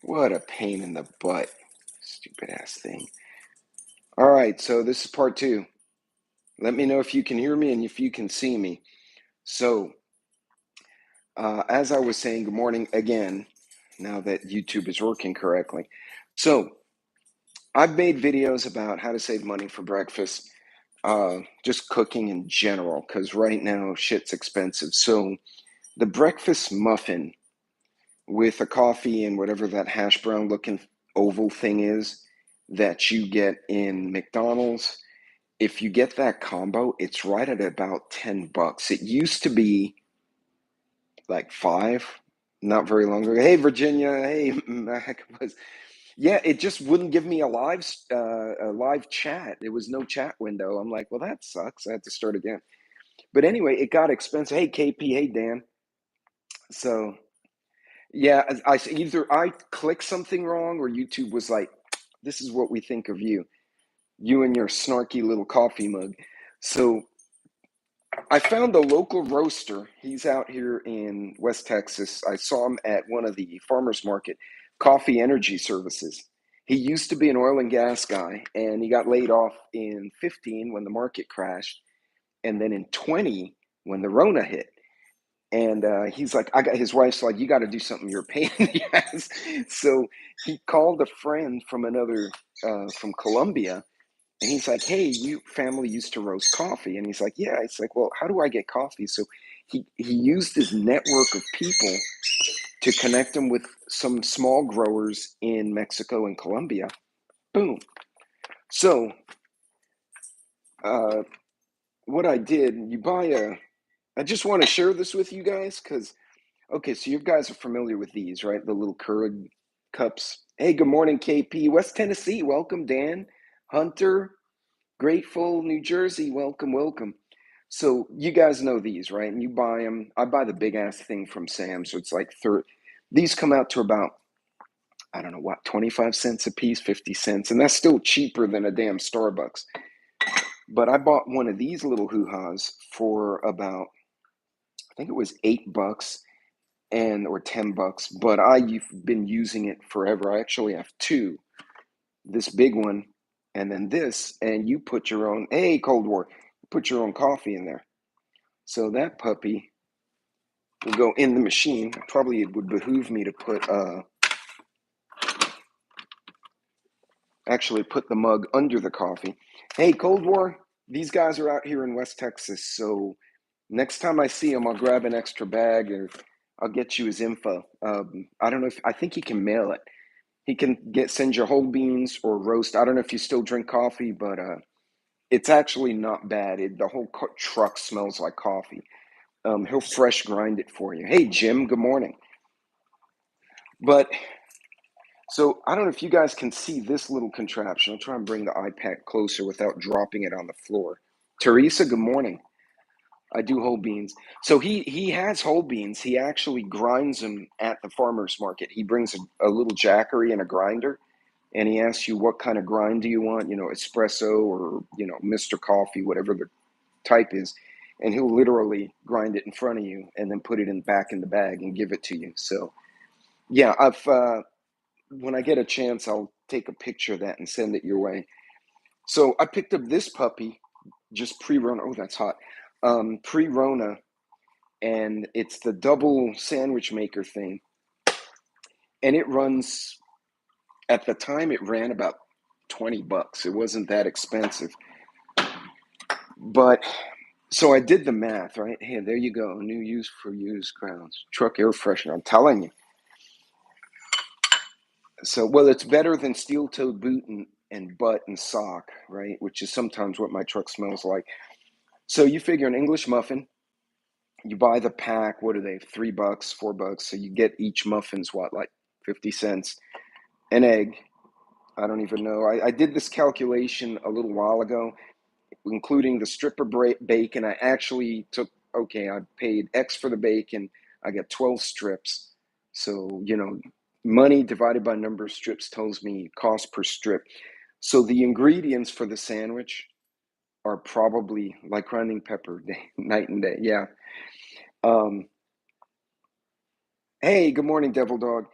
What a pain in the butt. Stupid ass thing. All right, so this is part two. Let me know if you can hear me and if you can see me. So, as I was saying, good morning again, now that YouTube is working correctly. So, I've made videos about how to save money for breakfast, just cooking in general, because right now shit's expensive. So, the breakfast muffin with a coffee and whatever that hash brown looking oval thing is that you get in McDonald's, if you get that combo, it's right at about $10. It used to be like five, not very long ago. Hey, Virginia. Hey, Mac. Yeah, it just wouldn't give me a live chat. There was no chat window. I'm like, well, that sucks. I had to start again. But anyway, it got expensive. Hey, KP. Hey, Dan. So yeah, either I clicked something wrong or YouTube was like, this is what we think of you. You and your snarky little coffee mug. So I found a local roaster. He's out here in West Texas. I saw him at one of the farmers market coffee energy services. He used to be an oil and gas guy, and he got laid off in 15 when the market crashed, and then in 20 when the Rona hit. And he's like, I got his wife's like, you got to do something. You're a pain in the ass. So he called a friend from from Colombia, and he's like, hey, you family used to roast coffee. And he's like, yeah. It's like, well, how do I get coffee? So he used his network of people to connect him with some small growers in Mexico and Colombia. Boom. So uh, what I did, I just want to share this with you guys because, okay, so you guys are familiar with these, right? The little Keurig cups. Hey, good morning, KP. West Tennessee, welcome, Dan. Hunter, Grateful, New Jersey, welcome, welcome. So you guys know these, right? And you buy them. I buy the big ass thing from Sam, so it's like 30. These come out to about, I don't know what, 25 cents a piece, 50 cents, and that's still cheaper than a damn Starbucks. But I bought one of these little hoo-has for about, I think it was $8 and or $10, but I've been using it forever. I actually have two, this big one and then this, and you put your own, hey, Cold War, put your own coffee in there. So that puppy will go in the machine. Probably it would behoove me to actually put the mug under the coffee. Hey, Cold War, these guys are out here in West Texas, so next time I see him, I'll grab an extra bag or I'll get you his info. I don't know if I think he can mail it. He can send you whole beans or roast. I don't know if you still drink coffee, but it's actually not bad. The whole truck smells like coffee. He'll fresh grind it for you. Hey, Jim, good morning. But so I don't know if you guys can see this little contraption. I'll try and bring the iPad closer without dropping it on the floor. Teresa, good morning. I do whole beans. So he has whole beans. He actually grinds them at the farmer's market. He brings a little jackery and a grinder, and he asks you what kind of grind do you want, espresso or, Mr. Coffee, whatever the type is. And he'll literally grind it in front of you and then put it back in the bag and give it to you. So yeah, when I get a chance, I'll take a picture of that and send it your way. So I picked up this puppy just pre-Rona. Oh, that's hot. Pre-Rona, and it's the double sandwich maker thing. And it runs, at the time, it ran about $20. It wasn't that expensive. But so I did the math, right? Hey, there you go. New use for used crowns. Truck air freshener. I'm telling you. So, well, it's better than steel-toed boot and butt and sock, right? Which is sometimes what my truck smells like. So you figure an English muffin, you buy the pack, what are they, $3, $4? So you get each muffin's what, like 50 cents. An egg, I don't even know. I did this calculation a little while ago, including the stripper bacon. I actually I paid X for the bacon. I got 12 strips. So, money divided by number of strips tells me cost per strip. So the ingredients for the sandwich are probably like grinding pepper, night and day. Yeah. Hey, good morning, Devil Dog.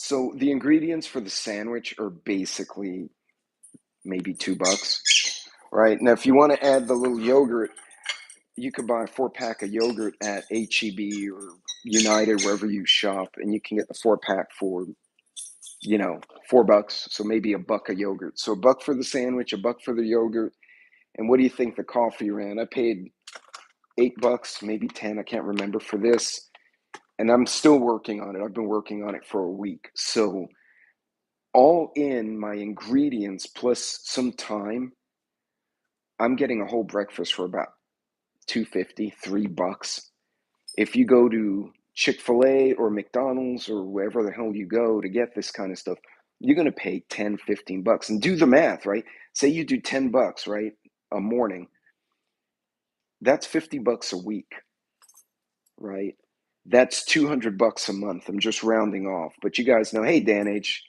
So the ingredients for the sandwich are basically maybe $2, right? Now, if you want to add the little yogurt, you could buy a 4-pack of yogurt at HEB or United, wherever you shop, and you can get the 4-pack for, $4. So maybe a buck of yogurt. So a buck for the sandwich, a buck for the yogurt. And what do you think the coffee ran? I paid $8, maybe 10, I can't remember, for this. And I'm still working on it. I've been working on it for a week. So all in my ingredients plus some time, I'm getting a whole breakfast for about $2.50, $3. If you go to Chick-fil-A or McDonald's or wherever the hell you go to get this kind of stuff, you're going to pay 10, $15. And do the math, right? Say you do $10, right? A morning. That's $50 a week, right? That's $200 a month. I'm just rounding off. But you guys know, hey, Dan H.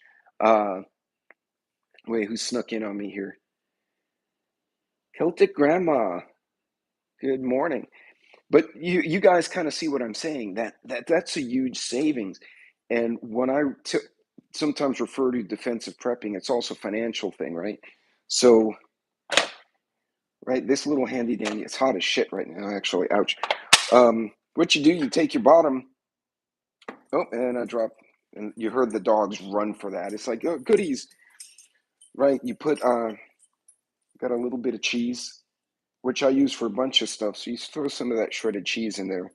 Wait, who snuck in on me here? Celtic Grandma. Good morning. But you guys kind of see what I'm saying. That's a huge savings. And when I sometimes refer to defensive prepping, it's also a financial thing, right? So, right, this little handy dandy, it's hot as shit right now, actually. Ouch. What you do, you take your bottom. Oh, and I dropped. And you heard the dogs run for that. It's like, oh, goodies, right? You put, got a little bit of cheese, which I use for a bunch of stuff. So you throw some of that shredded cheese in there.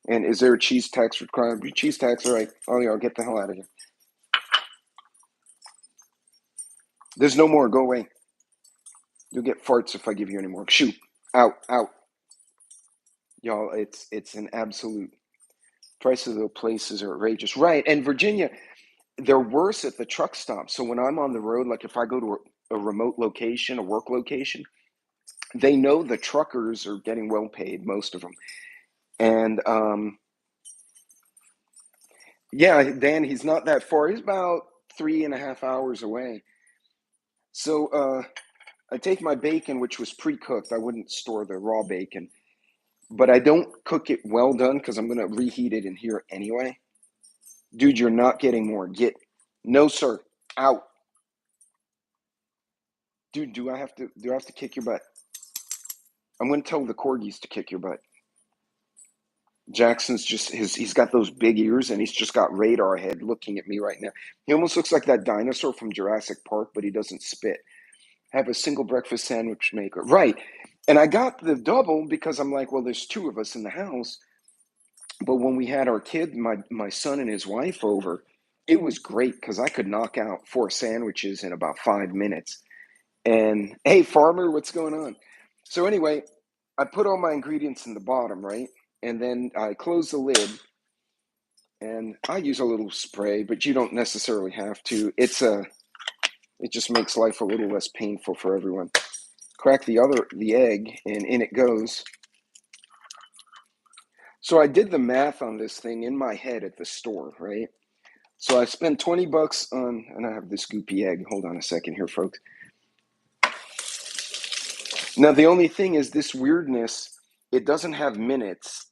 And is there a cheese tax required? Cheese tax, all right. Oh, yeah, I'll get the hell out of here. There's no more. Go away. You'll get farts if I give you any more. Shoot. Out, out. Y'all, it's an absolute. Prices of the places are outrageous. Right. And Virginia, they're worse at the truck stop. So when I'm on the road, like if I go to a remote location, a work location, they know the truckers are getting well paid, most of them. And yeah, Dan, he's not that far. He's about 3.5 hours away. So I take my bacon, which was pre-cooked. I wouldn't store the raw bacon, but I don't cook it well done because I'm going to reheat it in here anyway. Dude, you're not getting more. No, sir. Out. Dude, do I have to kick your butt? I'm going to tell the corgis to kick your butt. Jackson's he's got those big ears and he's just got radar head looking at me right now. He almost looks like that dinosaur from Jurassic Park, but he doesn't spit. Have a single breakfast sandwich maker. Right. And I got the double because I'm like, well, there's 2 of us in the house. But when we had our kid, my son and his wife over, it was great because I could knock out 4 sandwiches in about 5 minutes. And hey, farmer, what's going on? So anyway, I put all my ingredients in the bottom, right? And then I close the lid and I use a little spray, but you don't necessarily have to. It just makes life a little less painful for everyone. Crack the egg and in it goes. So I did the math on this thing in my head at the store, right? So I spent $20 on, and I have this goopy egg. Hold on a second here, folks. Now, the only thing is this weirdness, it doesn't have minutes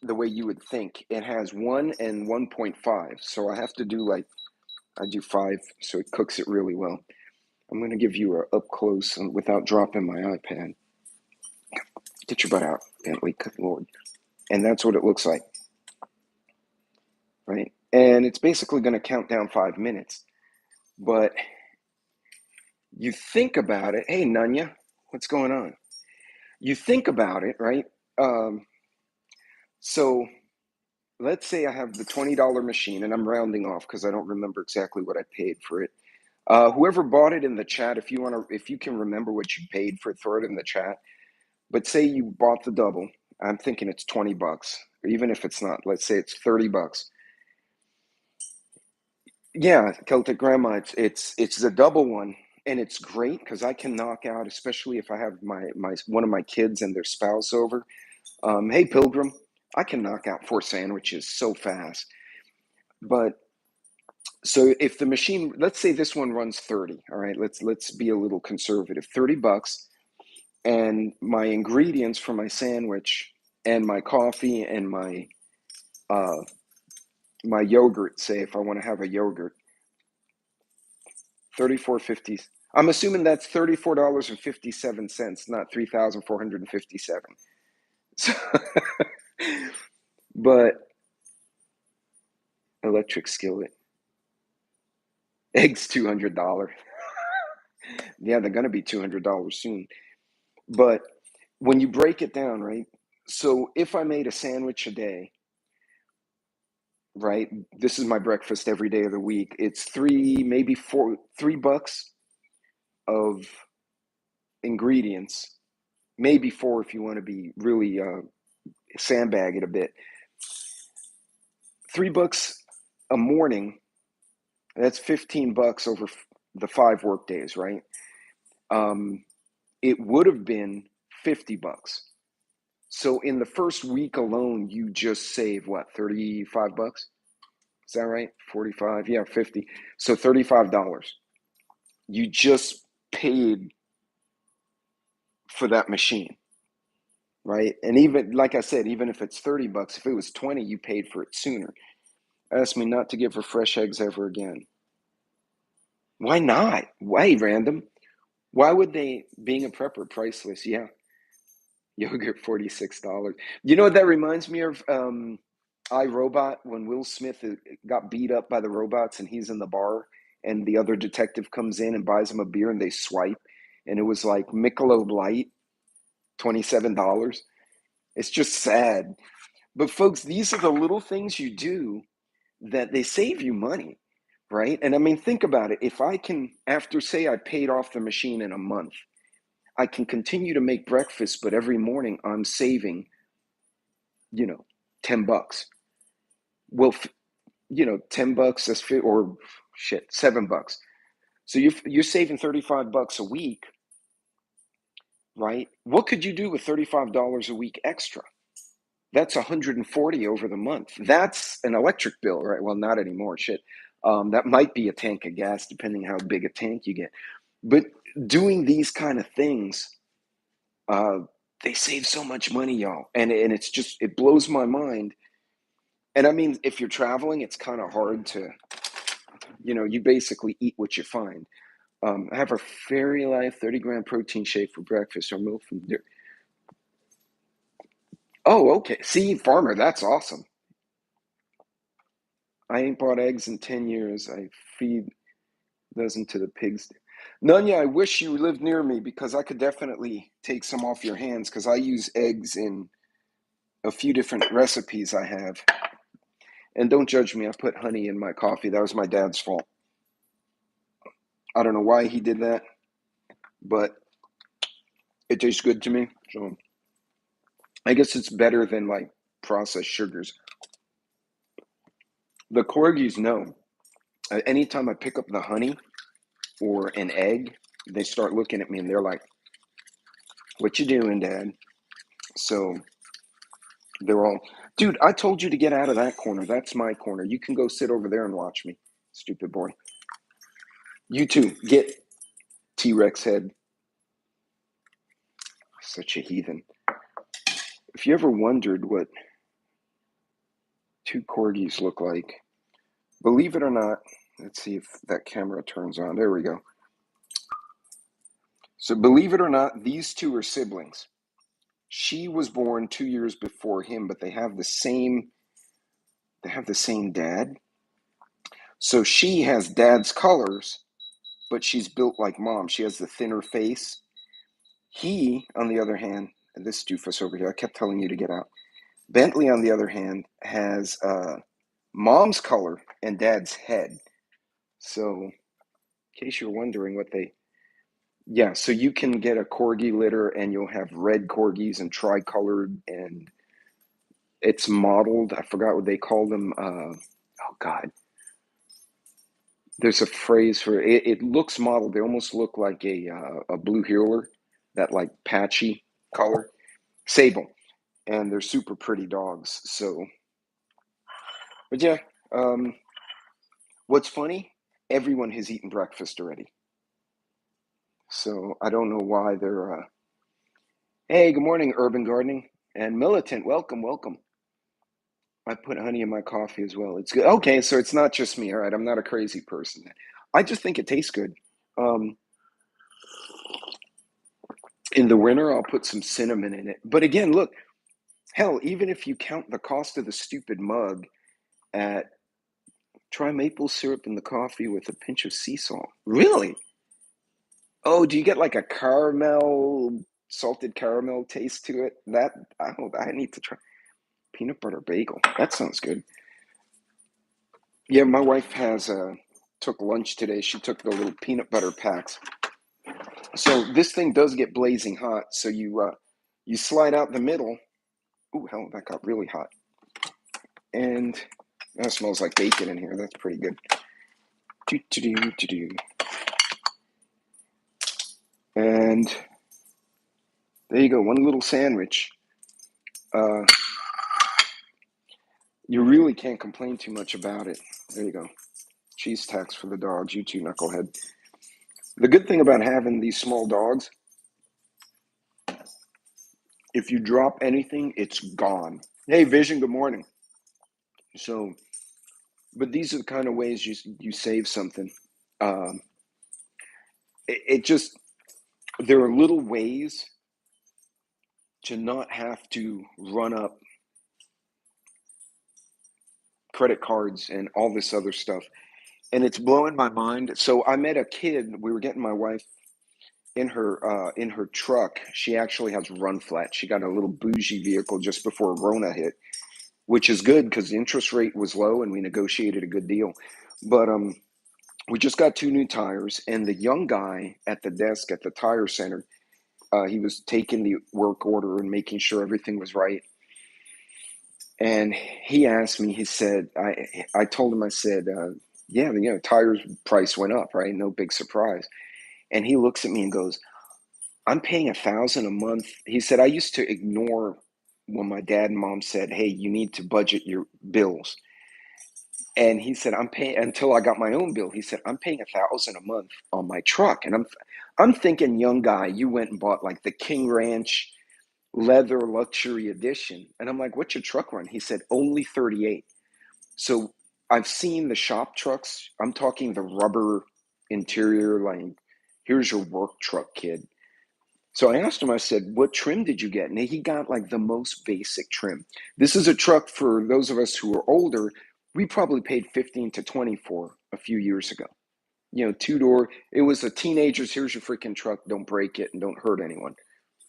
the way you would think. It has 1 and 1.5. So I have to do I do 5, so it cooks it really well. I'm going to give you a up close without dropping my iPad. Get your butt out, Bentley, good Lord. And that's what it looks like, right? And it's basically going to count down 5 minutes. But you think about it. Hey, Nunya, what's going on? You think about it, right? So let's say I have the $20 machine, and I'm rounding off because I don't remember exactly what I paid for it. Whoever bought it in the chat, if you can remember what you paid for it, throw it in the chat. But say you bought the double. I'm thinking it's $20, or even if it's not, let's say it's $30. Yeah, Celtic Grandma, it's the double one, and it's great because I can knock out, especially if I have my one of my kids and their spouse over. Hey, Pilgrim, I can knock out 4 sandwiches so fast. But so if the machine, let's say this one runs 30, all right, let's be a little conservative, $30, and my ingredients for my sandwich and my coffee and my yogurt, say if I want to have a yogurt, $34.50. I'm assuming that's $34.57, not 3,457. So, but electric skillet, eggs $200. Yeah, they're going to be $200 soon. But when you break it down, right? So if I made a sandwich a day, right? This is my breakfast every day of the week. It's maybe $3 of ingredients, maybe four if you want to be really sandbag it a bit. $3 a morning. That's $15 over the 5 work days, right? It would have been $50. So in the first week alone, you just save what, $35? Is that right? 45? Yeah, 50. So $35. You just paid for that machine, right? And even like I said, even if it's $30, if it was 20, you paid for it sooner. Ask me not to give her fresh eggs ever again. Why not? Why random? Why would they? Being a prepper, priceless. Yeah, yogurt $46. You know what that reminds me of? iRobot, when Will Smith got beat up by the robots and he's in the bar and the other detective comes in and buys him a beer and they swipe and it was like Michelob Light, $27. It's just sad. But folks, these are the little things you do that they save you money, right? And I mean, think about it. If I can, after say I paid off the machine in a month, I can continue to make breakfast, but every morning I'm saving, $10. Well, $10 that's or shit, $7. So you're saving $35 a week, right? What could you do with $35 a week extra? That's 140 over the month. That's an electric bill, right? Well, not anymore. Shit. That might be a tank of gas, depending how big a tank you get. But doing these kind of things, uh, they save so much money, y'all. And it's just, it blows my mind. And I mean, if you're traveling, it's kind of hard to, you basically eat what you find. I have a Fairy Life 30-gram protein shake for breakfast or milk from there. Oh, okay. See, farmer, that's awesome. I ain't bought eggs in 10 years. I feed dozen to the pigs. Nunya, I wish you lived near me because I could definitely take some off your hands because I use eggs in a few different recipes I have. And don't judge me, I put honey in my coffee. That was my dad's fault. I don't know why he did that, but it tastes good to me. So I guess it's better than like processed sugars. The corgis know. Anytime I pick up the honey or an egg, they start looking at me and they're like, "What you doing, Dad?" So they're all, dude, I told you to get out of that corner. That's my corner. You can go sit over there and watch me, stupid boy. You too. Get T-Rex head. Such a heathen. If you ever wondered what two corgis look like, believe it or not, let's see if that camera turns on. There we go. So believe it or not, these two are siblings. She was born 2 years before him, but they have the same dad. So she has dad's colors, but she's built like mom. She has the thinner face. He, on the other hand, and this doofus over here, I kept telling you to get out. Bentley, on the other hand, has mom's color and dad's head. So, in case you're wondering what yeah, so you can get a corgi litter and you'll have red corgis and tricolored, and it's modeled. I forgot what they call them. Oh, God. There's a phrase for it. It looks modeled. They almost look like a blue heeler, that like patchy color. Sable. And they're super pretty dogs. So, but yeah, what's funny? Everyone has eaten breakfast already. So I don't know why they're. Hey, good morning, Urban Gardening and Militant. Welcome, welcome. I put honey in my coffee as well. It's good. Okay, so it's not just me. All right, I'm not a crazy person. I just think it tastes good. In the winter, I'll put some cinnamon in it. But again, look, hell, even if you count the cost of the stupid mug at try maple syrup in the coffee with a pinch of sea salt. Really? Oh, do you get like a caramel, salted caramel taste to it? That I need to try peanut butter bagel. That sounds good. Yeah, my wife has took lunch today. She took the little peanut butter packs. So this thing does get blazing hot. So you slide out the middle. Ooh, hell, that got really hot. And that smells like bacon in here. That's pretty good. And there you go, one little sandwich. You really can't complain too much about it. There you go. Cheese tax for the dogs, you two knucklehead. The good thing about having these small dogs, if you drop anything, it's gone. Hey, Vision, good morning. So, but these are the kind of ways you save something. Um, it just, there are little ways to not have to run up credit cards and all this other stuff. And it's blowing my mind. So I met a kid, we were getting my wife in her truck. She actually has run flat. She got a little bougie vehicle just before Rona hit, which is good because the interest rate was low and we negotiated a good deal. But we just got 2 new tires, and the young guy at the desk at the tire center, he was taking the work order and making sure everything was right. And he asked me, he said, I told him, I said, yeah, tires price went up, right? No big surprise. And he looks at me and goes, I'm paying $1,000 a month. He said, I used to ignore when my dad and mom said, hey, you need to budget your bills. And he said, I'm paying until I got my own bill. He said, I'm paying $1,000 a month on my truck. And I'm thinking, young guy, you went and bought like the King Ranch leather luxury edition. And I'm like, what's your truck run? He said, only 38. So I've seen the shop trucks. I'm talking the rubber interior, like, here's your work truck, kid. So I asked him, I said, what trim did you get? And he got like the most basic trim. This is a truck for those of us who are older. We probably paid 15 to 20 for a few years ago. 2-door. It was a teenager's, here's your freaking truck. Don't break it and don't hurt anyone.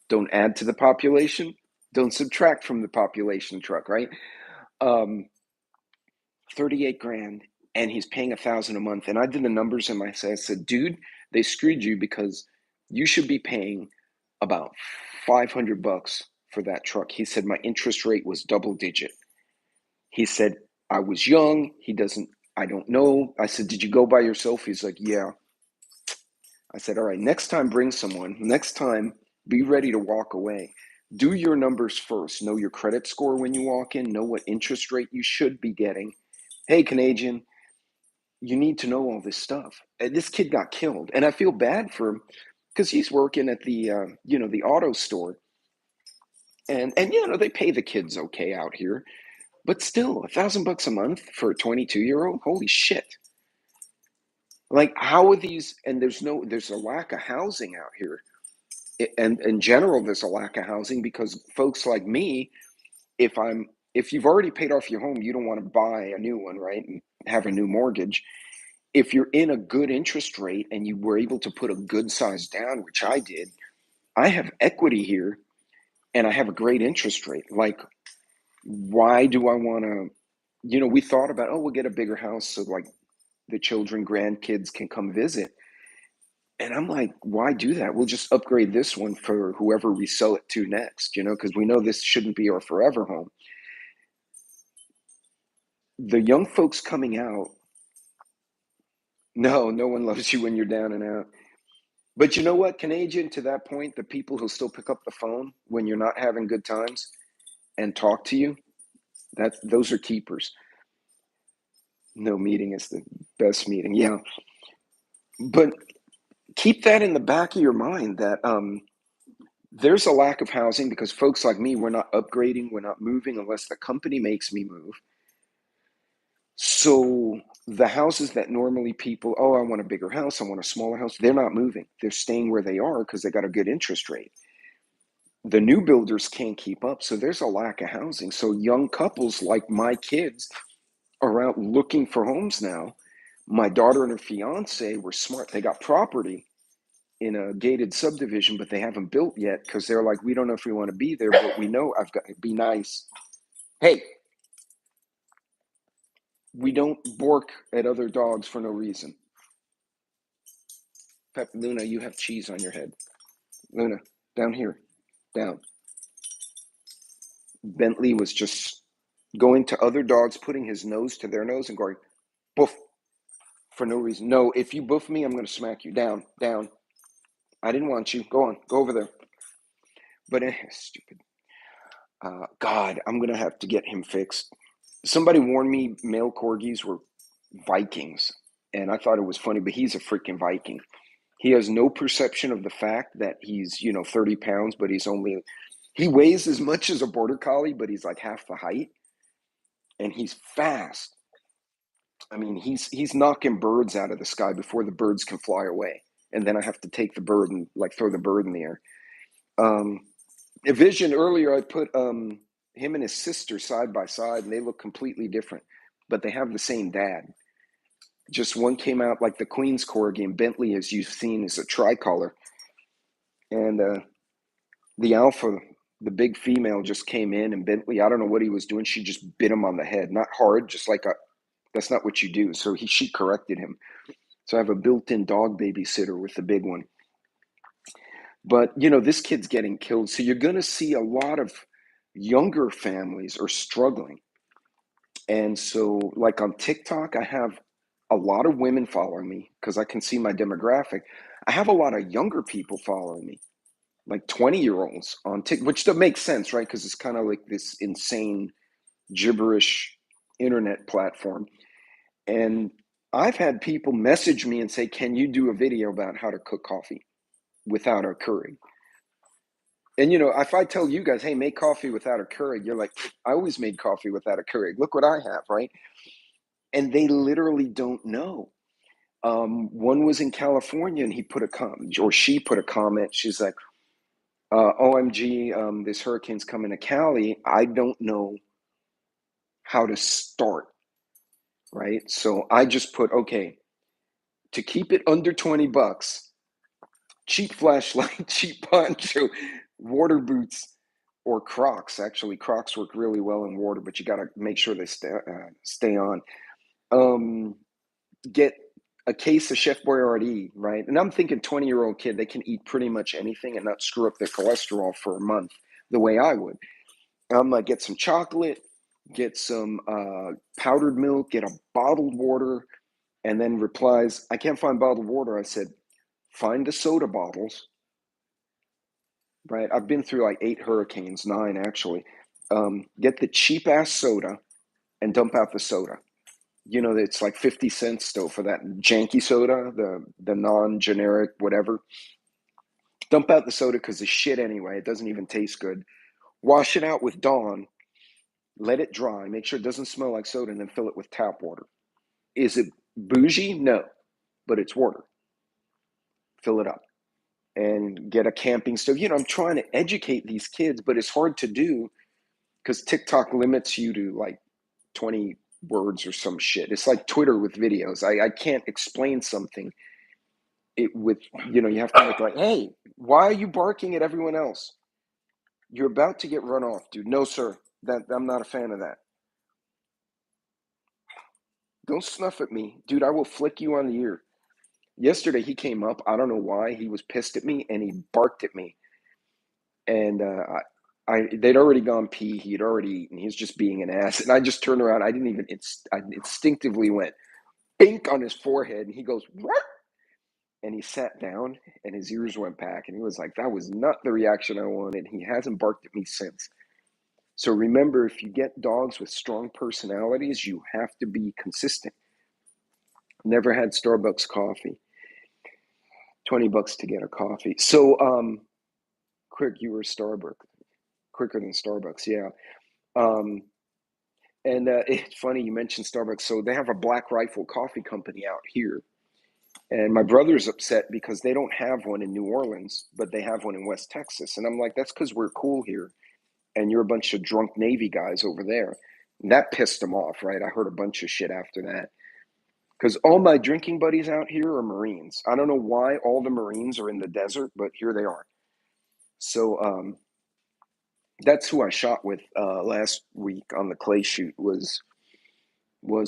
Don't add to the population. Don't subtract from the population truck, right? 38 grand, and he's paying $1,000 a month. And I did the numbers in my head. I said, dude, they screwed you because you should be paying about $500 for that truck. He said, my interest rate was double digit. He said, I was young. I don't know. I said, did you go by yourself? He's like, yeah. I said, all right, next time bring someone. Next time, be ready to walk away. Do your numbers first. Know your credit score when you walk in. Know what interest rate you should be getting. Hey, Canadian, you need to know all this stuff. This kid got killed, and I feel bad for him because he's working at the the auto store, and they pay the kids okay out here, but still $1,000 a month for a 22-year-old. Holy shit! Like, how are these? And there's a lack of housing out here, and in general, there's a lack of housing because folks like me, if you've already paid off your home, you don't want to buy a new one, right? And have a new mortgage. If you're in a good interest rate and you were able to put a good size down, which I did, I have equity here and I have a great interest rate. Like, why do I want to, we thought about, oh, we'll get a bigger house so like the children, grandkids can come visit. And I'm like, why do that? We'll just upgrade this one for whoever we sell it to next, because we know this shouldn't be our forever home. The young folks coming out, no one loves you when you're down and out. But you know what, Canadian, to that point, the people who still pick up the phone when you're not having good times and talk to you, those are keepers. No meeting is the best meeting. Yeah. But keep that in the back of your mind that there's a lack of housing because folks like me, we're not upgrading, we're not moving unless the company makes me move. So the houses that normally people, oh, I want a bigger house, I want a smaller house, they're not moving. They're staying where they are because they got a good interest rate. The new builders can't keep up. So there's a lack of housing. So young couples like my kids are out looking for homes now. My daughter and her fiance were smart. They got property in a gated subdivision, but they haven't built yet because they're like, we don't know if we want to be there, but we know I've got to be nice. Hey, we don't bark at other dogs for no reason. Pep, Luna, you have cheese on your head. Luna, down here, down. Bentley was just going to other dogs, putting his nose to their nose and going, boof, for no reason. No, if you boof me, I'm going to smack you. Down, down. I didn't want you. Go on, go over there. But stupid. God, I'm going to have to get him fixed. Somebody warned me male corgis were Vikings, and I thought it was funny, but he's a freaking Viking. He has no perception of the fact that he's, 30 pounds, but he weighs as much as a border collie, but he's like half the height, and he's fast. I mean, he's knocking birds out of the sky before the birds can fly away, and then I have to take the bird and like throw the bird in the air. A vision earlier, I put him and his sister side by side, and they look completely different, but they have the same dad. Just one came out like the Queen's Corgi, and Bentley, as you've seen, is a tricolor, and the alpha, the big female, just came in, and Bentley, I don't know what he was doing. She just bit him on the head, not hard, just like that's not what you do. So she corrected him. So I have a built-in dog babysitter with the big one. But this kid's getting killed. So you're going to see a lot of younger families are struggling. And so, like on TikTok, I have a lot of women following me because I can see my demographic. I have a lot of younger people following me, like 20-year-olds on TikTok, which makes sense, right? Because it's kind of like this insane, gibberish internet platform. And I've had people message me and say, can you do a video about how to cook coffee without a Keurig? And if I tell you guys, hey, make coffee without a Keurig, you're like, I always made coffee without a Keurig. Look what I have, right? And they literally don't know. One was in California, and he put a comment, or she put a comment. She's like, "OMG, this hurricane's coming to Cali. I don't know how to start." Right? So I just put, okay, to keep it under $20, cheap flashlight, cheap poncho, water boots, or Crocs. Actually, Crocs work really well in water, but you got to make sure they stay on. Get a case of Chef Boyardee, right? And I'm thinking 20-year-old kid, they can eat pretty much anything and not screw up their cholesterol for a month the way I would. I'm going to get some chocolate, get some powdered milk, get a bottled water, and then replies, I can't find bottled water. I said, find the soda bottles, right? I've been through like 8 hurricanes, 9 actually. Get the cheap ass soda and dump out the soda. It's like 50 cents still for that janky soda, the non-generic whatever. Dump out the soda because it's shit anyway. It doesn't even taste good. Wash it out with Dawn. Let it dry. Make sure it doesn't smell like soda, and then fill it with tap water. Is it bougie? No, but it's water. Fill it up and get a camping stove. I'm trying to educate these kids, but it's hard to do because TikTok limits you to like 20 words or some shit. It's like Twitter with videos. I can't explain something you have to make like, hey, why are you barking at everyone else? You're about to get run off, dude. No, sir. That I'm not a fan of that. Don't snuff at me, dude. I will flick you on the ear. Yesterday he came up. I don't know why. He was pissed at me and he barked at me. And they'd already gone pee. He'd already eaten. He was just being an ass. And I just turned around. I didn't even. I instinctively went bink on his forehead, and he goes what? And he sat down, and his ears went back, and he was like, that was not the reaction I wanted. He hasn't barked at me since. So remember, if you get dogs with strong personalities, you have to be consistent. Never had Starbucks coffee. $20 to get a coffee. So quick, you were Starbucks. Quicker than Starbucks, yeah. And it's funny you mentioned Starbucks. So they have a Black Rifle Coffee Company out here. And my brother's upset because they don't have one in New Orleans, but they have one in West Texas. And I'm like, that's because we're cool here. And you're a bunch of drunk Navy guys over there. And that pissed him off, right? I heard a bunch of shit after that. Because all my drinking buddies out here are Marines. I don't know why all the Marines are in the desert, but here they are. So that's who I shot with last week on the clay shoot was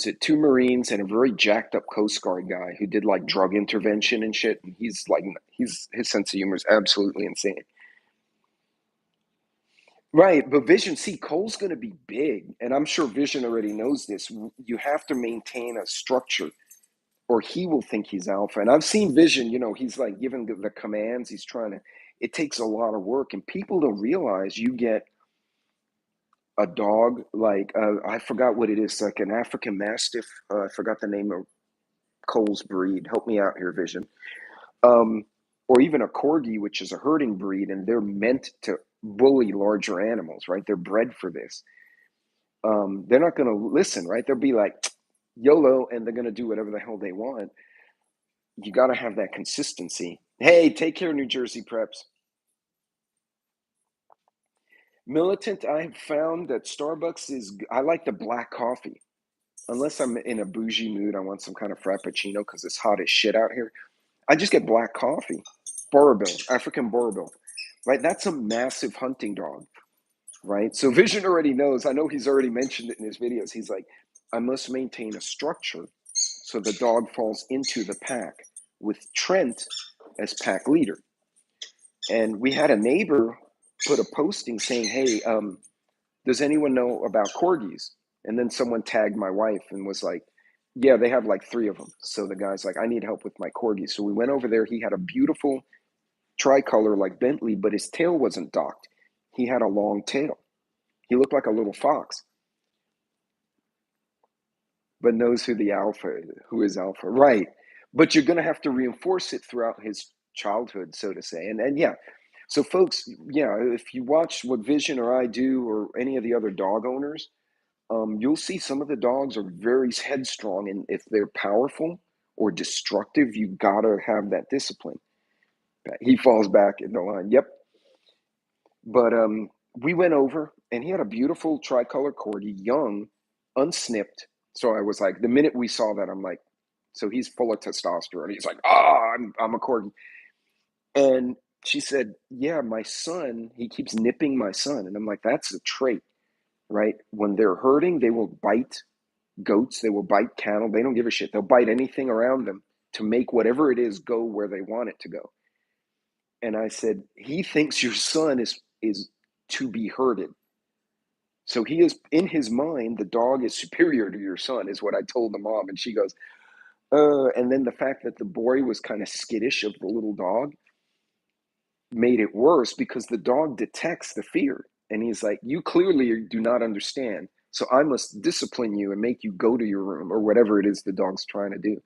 it two Marines and a very jacked up Coast Guard guy who did like drug intervention and shit. And he's his sense of humor is absolutely insane. Right, but Vision, see, Cole's going to be big, and I'm sure Vision already knows this. You have to maintain a structure, or he will think he's alpha. And I've seen Vision, he's like giving the commands. He's trying to. It takes a lot of work, and people don't realize you get a dog like I forgot what it is, like an African Mastiff. I forgot the name of Cole's breed. Help me out here, Vision. Um, or even a corgi, which is a herding breed, and they're meant to bully larger animals, right? They're bred for this. They're not going to listen, right? They'll be like, YOLO, and they're going to do whatever the hell they want. You got to have that consistency. Hey, take care, New Jersey preps. Militant, I have found that Starbucks I like the black coffee. Unless I'm in a bougie mood, I want some kind of frappuccino because it's hot as shit out here. I just get black coffee. Borobil, African Borobil, right? That's a massive hunting dog, right? So Vision already knows. I know he's already mentioned it in his videos. He's like, I must maintain a structure so the dog falls into the pack with Trent as pack leader. And we had a neighbor put a posting saying, hey, does anyone know about corgis? And then someone tagged my wife and was like, yeah, they have like 3 of them. So the guy's like, I need help with my corgis. So we went over there. He had a beautiful tricolor like Bentley, but his tail wasn't docked. He had a long tail. He looked like a little fox, but knows who is alpha. Right. But you're going to have to reinforce it throughout his childhood, so to say. And yeah. So folks, yeah, if you watch what Vision or I do or any of the other dog owners, you'll see some of the dogs are very headstrong, and if they're powerful or destructive, you gotta have that discipline. He falls back in the line. Yep. But we went over, and he had a beautiful tricolor corgi, young, unsnipped. So I was like, the minute we saw that, I'm like, so he's full of testosterone. He's like, I'm a corgi. And she said, yeah, my son, he keeps nipping my son. And I'm like, that's a trait, right? When they're herding, they will bite goats, they will bite cattle. They don't give a shit. They'll bite anything around them to make whatever it is go where they want it to go. And I said, he thinks your son is to be herded. So he is in his mind, the dog is superior to your son, is what I told the mom. And she goes, and then the fact that the boy was kind of skittish of the little dog made it worse because the dog detects the fear. And he's like, you clearly do not understand. So I must discipline you and make you go to your room or whatever it is the dog's trying to do.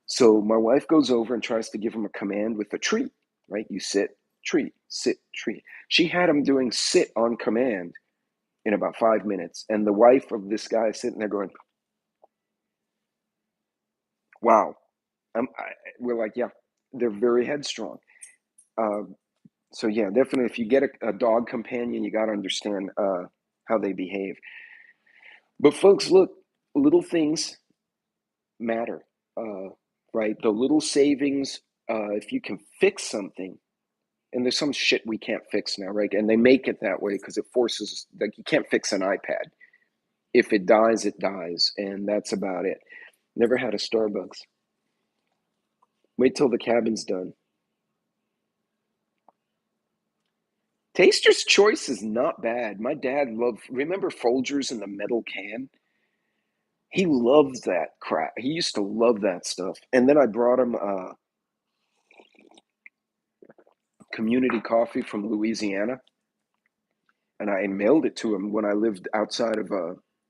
So my wife goes over and tries to give him a command with a treat, right? You sit, treat, sit, treat. She had him doing sit on command in about 5 minutes. And the wife of this guy is sitting there going, wow. We're like, yeah, they're very headstrong. So yeah, definitely if you get a dog companion, you got to understand how they behave. But folks, look, little things matter, right? The little savings, if you can fix something, and there's some shit we can't fix now, right? And they make it that way because it forces, like, you can't fix an iPad. If it dies, it dies, and that's about it. Never had a Starbucks. Wait till the cabin's done. Taster's Choice is not bad. My dad loved, remember Folgers in the metal can? He loves that crap. He used to love that stuff. And then I brought him community coffee from Louisiana, and I mailed it to him when I lived outside of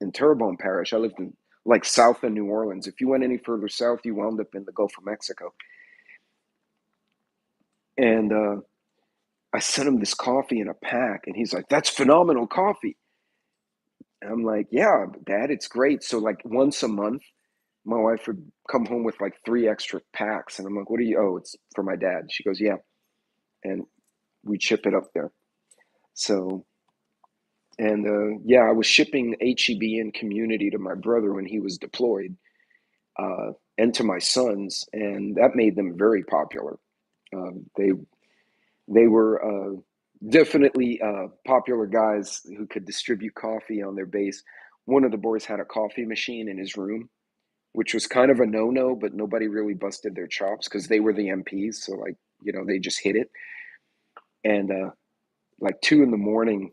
in Terrebonne Parish. I lived in like south of New Orleans. If you went any further south, you wound up in the Gulf of Mexico. And I sent him this coffee in a pack, and he's like, "That's phenomenal coffee." And I'm like, yeah, Dad, it's great. So like once a month, my wife would come home with like 3 extra packs. And I'm like, what do you, oh, it's for my dad. She goes, yeah. And we'd ship it up there. So, and yeah, I was shipping HEB and community to my brother when he was deployed, and to my sons. And that made them very popular. They were definitely popular guys who could distribute coffee on their base. One of the boys had a coffee machine in his room, which was kind of a no-no, but nobody really busted their chops because they were the MPs. So like, they just hit it. And like 2 in the morning,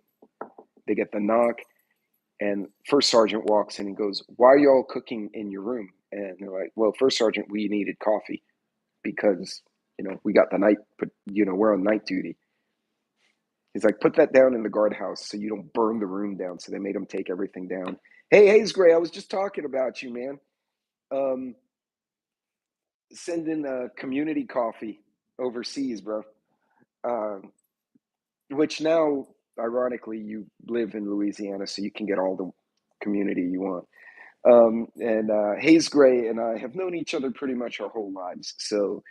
they get the knock, and First Sergeant walks in and goes, "Why are you all cooking in your room?" And they're like, "Well, First Sergeant, we needed coffee because we got the night, but we're on night duty." He's like, "Put that down in the guardhouse so you don't burn the room down." So they made him take everything down. Hey, Hayes Gray, I was just talking about you, man. Um, Send in community coffee overseas, bro. Um, which now, ironically, you live in Louisiana, so you can get all the community you want. And Hayes Gray and I have known each other pretty much our whole lives. So,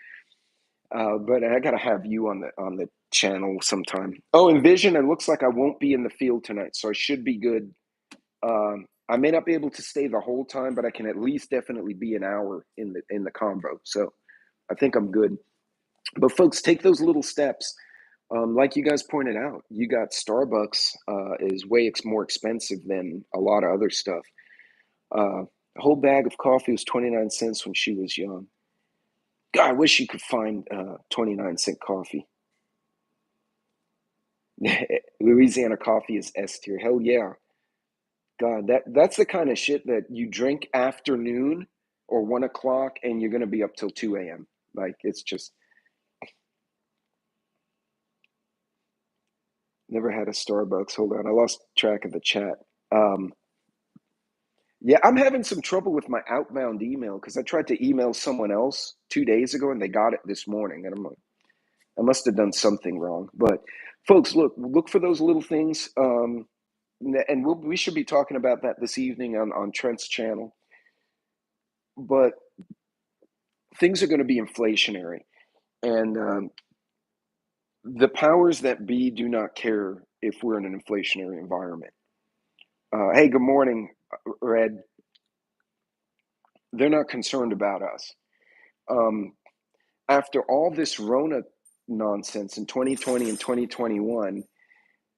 but I gotta have you on the channel sometime. Oh, and Vision, it looks like I won't be in the field tonight, so I should be good. I may not be able to stay the whole time, but I can at least definitely be an hour in the convo. So I think I'm good. But folks, take those little steps. Like you guys pointed out, you got Starbucks is way more expensive than a lot of other stuff. A whole bag of coffee was 29 cents when she was young. God, I wish you could find 29-cent coffee. Louisiana coffee is S tier. Hell yeah. God, that's the kind of shit that you drink afternoon or 1 o'clock and you're gonna be up till 2 a.m. Like it's just never had a Starbucks. Hold on, I lost track of the chat. Um, yeah, I'm having some trouble with my outbound email because I tried to email someone else 2 days ago and they got it this morning, and I'm like, I must have done something wrong. But folks, look for those little things, and we should be talking about that this evening on Trent's channel. But things are going to be inflationary, and the powers that be do not care if we're in an inflationary environment. Hey, good morning, Red. They're not concerned about us. Um, After all this Rona nonsense in 2020 and 2021,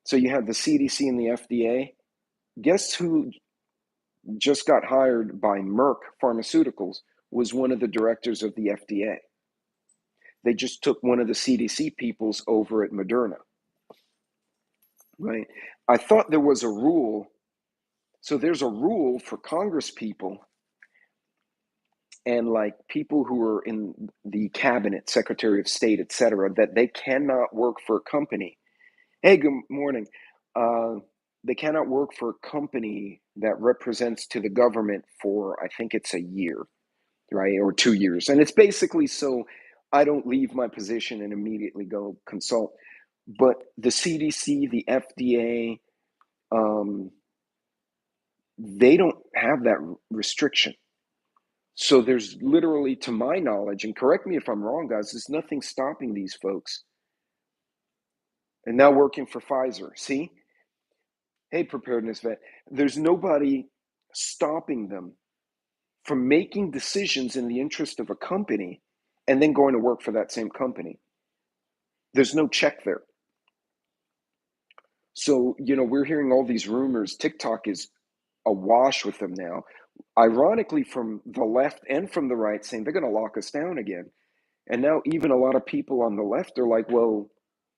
so you have the CDC and the FDA. Guess who just got hired by Merck Pharmaceuticals? Was one of the directors of the FDA. They just took one of the CDC peoples over at Moderna, right? I thought there was a rule. So there's a rule for Congress people and like people who are in the cabinet, Secretary of State, et cetera, that they cannot work for a company. Hey, good morning. Uh, they cannot work for a company that represents to the government for, I think it's a year, right? Or 2 years. And it's basically so I don't leave my position and immediately go consult. But the CDC, the FDA, they don't have that restriction. So there's literally, to my knowledge, and correct me if I'm wrong, guys, there's nothing stopping these folks. And now working for Pfizer. See? Hey, preparedness vet. There's nobody stopping them from making decisions in the interest of a company and then going to work for that same company. There's no check there. So, we're hearing all these rumors. TikTok is awash with them now. Ironically, from the left and from the right, saying they're going to lock us down again. And now, even a lot of people on the left are like, well,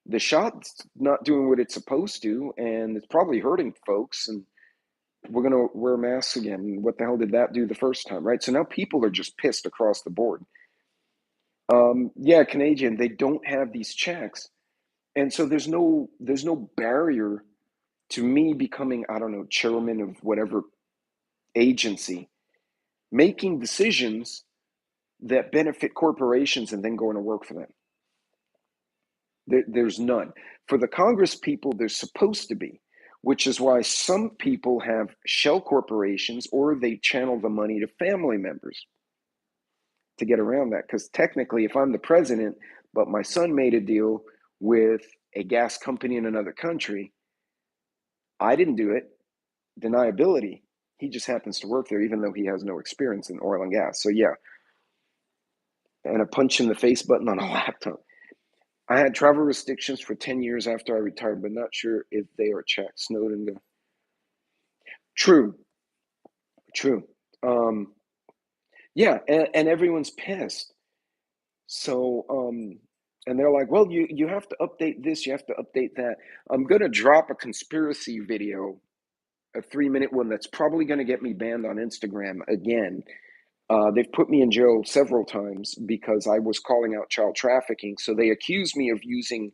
the shot's not doing what it's supposed to, and it's probably hurting folks. And we're going to wear masks again. What the hell did that do the first time, right? So now people are just pissed across the board. Yeah, Canadian, they don't have these checks. And so there's no barrier to me becoming, I don't know, chairman of whatever agency, making decisions that benefit corporations and then going to work for them. There's none. For the Congress people, there's supposed to be. which is why some people have shell corporations or they channel the money to family members to get around that. Because technically, if I'm the president, but my son made a deal with a gas company in another country, I didn't do it. Deniability. He just happens to work there, even though he has no experience in oil and gas. So yeah, and a punch in the face button on a laptop. I had travel restrictions for 10 years after I retired, but not sure if they are checked. Snowden. True, true. Um, yeah, and everyone's pissed. So, and they're like, well, you have to update this, you have to update that. I'm going to drop a conspiracy video, a 3-minute one that's probably going to get me banned on Instagram again. They've put me in jail several times because I was calling out child trafficking. So they accused me of using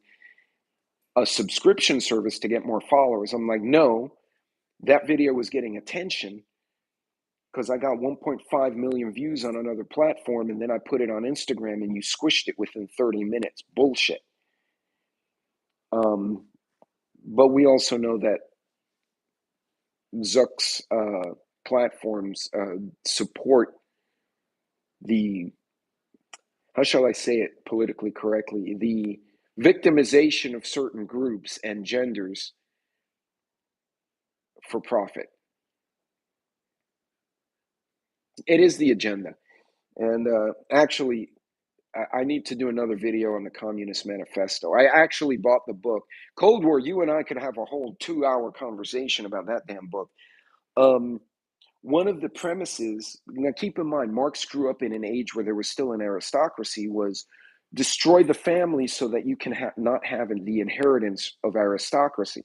a subscription service to get more followers. I'm like, no, that video was getting attention because I got 1.5 million views on another platform, and then I put it on Instagram and you squished it within 30 minutes. Bullshit. But we also know that Zuck's platforms support the, how shall I say it politically correctly, the victimization of certain groups and genders for profit. It is the agenda. And actually, I need to do another video on the Communist Manifesto. I actually bought the book. Cold War, you and I could have a whole 2-hour conversation about that damn book. One of the premises, now keep in mind, Marx grew up in an age where there was still an aristocracy, was destroy the family so that you can not have the inheritance of aristocracy.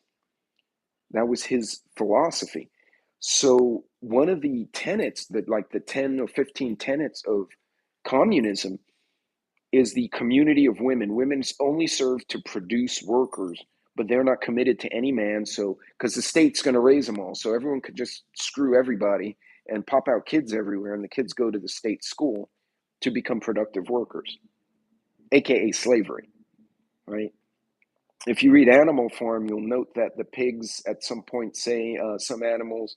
That was his philosophy. So one of the tenets, that like the 10 or 15 tenets of communism, is the community of women. Women only serve to produce workers, but they're not committed to any man. So, because the state's going to raise them all, so everyone could just screw everybody and pop out kids everywhere, and the kids go to the state school to become productive workers, aka slavery, right? If you read Animal Farm, you'll note that the pigs at some point say some animals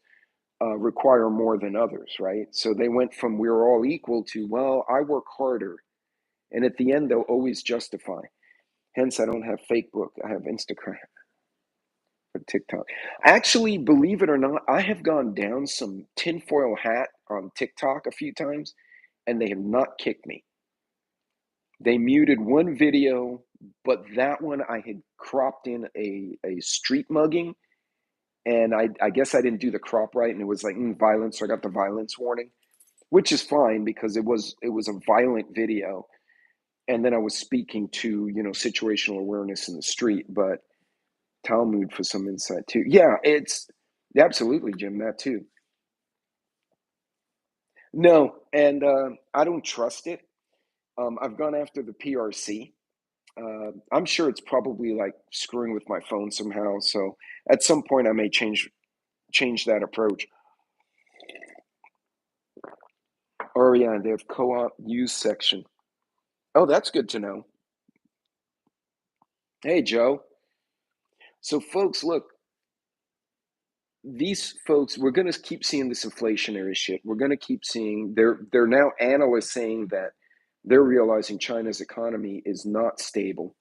require more than others, right? So they went from we're all equal to, well, I work harder. And at the end, they'll always justify. Hence, I don't have Facebook. I have Instagram or TikTok. Actually, believe it or not, I have gone down some tinfoil hat on TikTok a few times, and they have not kicked me. They muted one video, but that one I had cropped in a street mugging, and I guess I didn't do the crop right, and it was like violence, so I got the violence warning, which is fine because it was a violent video. And then I was speaking to, situational awareness in the street, but Talmud for some insight too. Yeah, it's absolutely, Jim, that too. No, and I don't trust it. I've gone after the PRC. I'm sure it's probably like screwing with my phone somehow. So at some point, I may change that approach. Oh yeah, they have co-op use section. Oh, that's good to know. Hey, Joe. So, folks, look, these folks, we're going to keep seeing this inflationary shit. We're going to keep seeing, they're now analysts saying that they're realizing China's economy is not stable.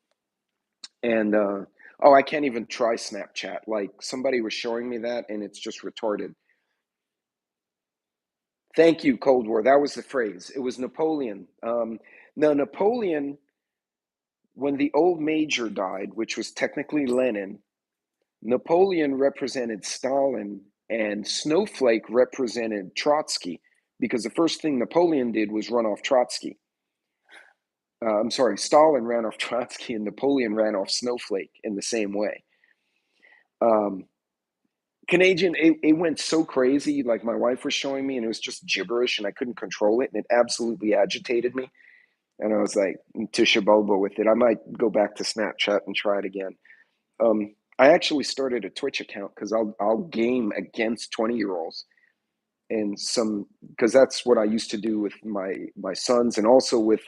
And oh, I can't even try Snapchat. Like somebody was showing me that, and it's just retarded. Thank you, Cold War. That was the phrase. It was Napoleon. No, Napoleon, when the old major died, which was technically Lenin, Napoleon represented Stalin and Snowflake represented Trotsky, because the first thing Napoleon did was run off Trotsky. I'm sorry, Stalin ran off Trotsky and Napoleon ran off Snowflake in the same way. Canadian, it went so crazy. Like my wife was showing me, and it was just gibberish, and I couldn't control it, and it absolutely agitated me. And I was like, Tisha Bobo with it. I might go back to Snapchat and try it again. I actually started a Twitch account because I'll game against 20-year-olds and some, because that's what I used to do with my sons, and also with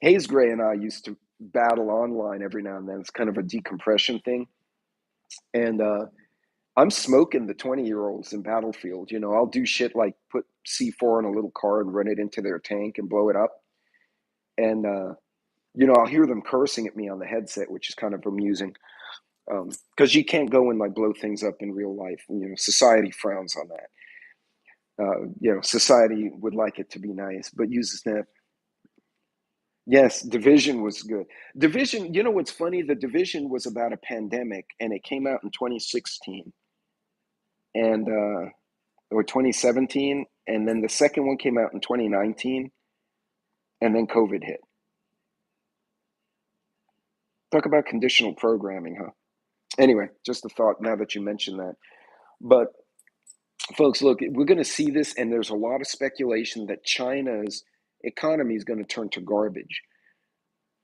Hayes Gray and I used to battle online every now and then. It's kind of a decompression thing, and I'm smoking the 20-year-olds in Battlefield. I'll do shit like put C4 in a little car and run it into their tank and blow it up. And, I'll hear them cursing at me on the headset, which is kind of amusing. Because you can't go and like blow things up in real life. Society frowns on that. Society would like it to be nice, but uses that. Yes, Division was good. Division, what's funny? The Division was about a pandemic, and it came out in 2016 and or 2017, and then the second one came out in 2019, and then COVID hit. Talk about conditional programming, huh? Anyway, just a thought now that you mentioned that. But folks, look, we're going to see this, and there's a lot of speculation that China's economy is going to turn to garbage.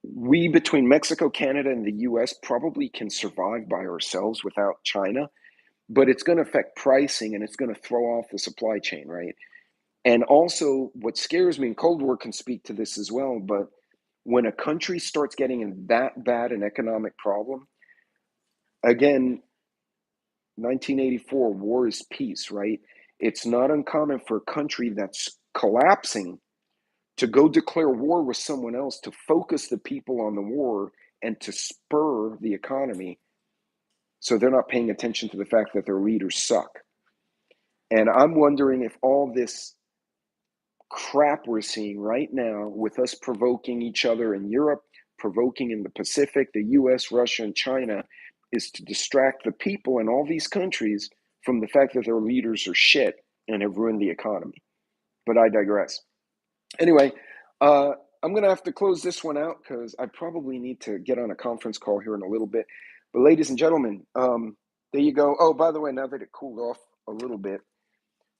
We, between Mexico, Canada, and the US, probably can survive by ourselves without China, but it's going to affect pricing and it's going to throw off the supply chain, right? And also, what scares me, and Cold War can speak to this as well, but when a country starts getting in that bad an economic problem, again, 1984, war is peace, right? It's not uncommon for a country that's collapsing to go declare war with someone else, to focus the people on the war and to spur the economy so they're not paying attention to the fact that their leaders suck. And I'm wondering if all this crap we're seeing right now with us provoking each other in Europe, provoking in the Pacific, the US, Russia, and China, is to distract the people in all these countries from the fact that their leaders are shit and have ruined the economy. But I digress. Anyway, I'm going to have to close this one out because I probably need to get on a conference call here in a little bit. But ladies and gentlemen, there you go. Oh, by the way, now that it cooled off a little bit,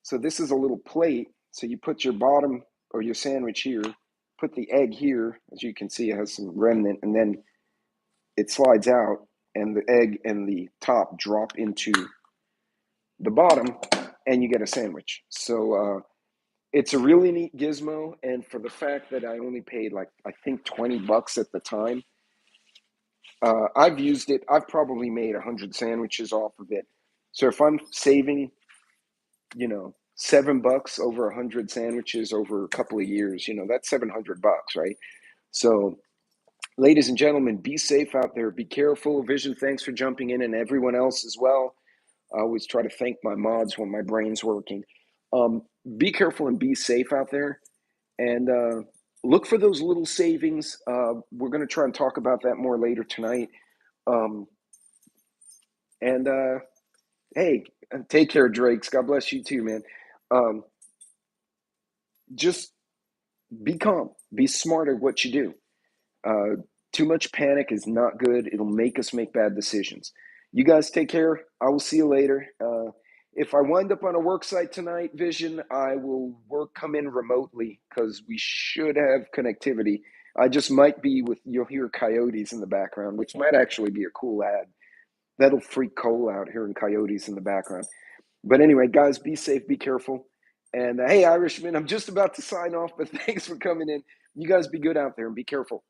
so this is a little plate. So you put your bottom or your sandwich here, put the egg here. As you can see, it has some remnant, and then it slides out, and the egg and the top drop into the bottom, and you get a sandwich. So it's a really neat gizmo, and for the fact that I only paid like I think $20 at the time, I've used it. I've probably made 100 sandwiches off of it. So if I'm saving, $7 over 100 sandwiches over a couple of years, that's $700, right? So, ladies and gentlemen, be safe out there. Be careful. Vision, thanks for jumping in, and everyone else as well. I always try to thank my mods when my brain's working. Be careful and be safe out there. And look for those little savings. We're going to try and talk about that more later tonight. And hey, take care, Drakes. God bless you too, man. Just be calm. Be smart at what you do. Too much panic is not good. It'll make us make bad decisions. You guys take care. I will see you later. If I wind up on a work site tonight, Vision, I will come in remotely because we should have connectivity. I just might be you'll hear coyotes in the background, which might actually be a cool ad. That'll freak Cole out hearing coyotes in the background. But anyway, guys, be safe, be careful. And hey, Irishman, I'm just about to sign off, but thanks for coming in. You guys be good out there and be careful.